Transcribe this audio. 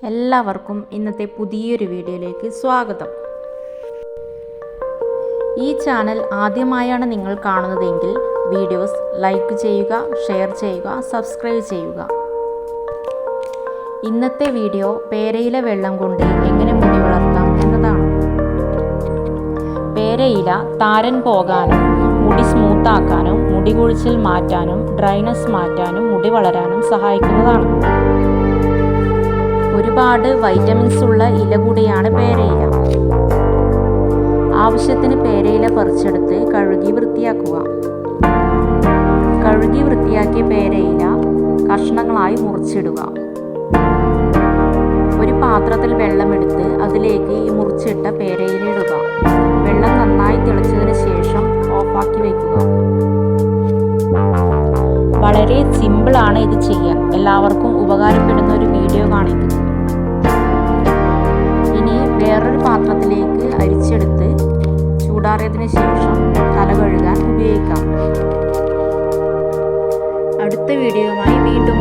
എല്ലാവർക്കും ഇന്നത്തെ പുതിയൊരു വീഡിയോയിലേക്ക് സ്വാഗതം. ഈ ചാനൽ ആദ്യമായാണ് നിങ്ങൾ കാണുന്നതെങ്കിൽ വീഡിയോസ് ലൈക്ക് ചെയ്യുക, ഷെയർ ചെയ്യുക, സബ്സ്ക്രൈബ് ചെയ്യുക. ഇന്നത്തെ വീഡിയോ പേരയില വെള്ളം കൊണ്ട് എങ്ങനെ മുടി വളർത്താം എന്നതാണ്. പേരയില താരൻ പോകാനും മുടി സ്മൂത്താക്കാനും മുടി കൊഴിച്ചിൽ മാറ്റാനും ഡ്രൈനസ് മാറ്റാനും മുടി വളരാനും സഹായിക്കുന്നതാണ്. ഒരുപാട് വൈറ്റമിൻസ് ഉള്ള ഇല കൂടിയാണ് പേരയില. ആവശ്യത്തിന് പേരയില പറിച്ചെടുത്ത് കഴുകി വൃത്തിയാക്കുക. കഴുകി വൃത്തിയാക്കിയ പേരയില കഷ്ണങ്ങളായി മുറിച്ചിടുക. ഒരു പാത്രത്തിൽ വെള്ളമെടുത്ത് അതിലേക്ക് ഈ മുറിച്ചിട്ട പേരയില ഇടുക. വെള്ളം നന്നായി തിളച്ചതിന് ശേഷം ഓഫാക്കി വയ്ക്കുക. വളരെ സിമ്പിളാണ് ഇത് ചെയ്യാൻ. എല്ലാവർക്കും ഉപകാരപ്പെടുന്ന ഒരു വീഡിയോ കാണിക്കും. ഇനി വേറൊരു പാത്രത്തിലേക്ക് അരിച്ചെടുത്ത് ചൂടാറിയതിന് ശേഷം തല കഴുകാൻ ഉപയോഗിക്കാം. അടുത്ത വീഡിയോയുമായി വീണ്ടും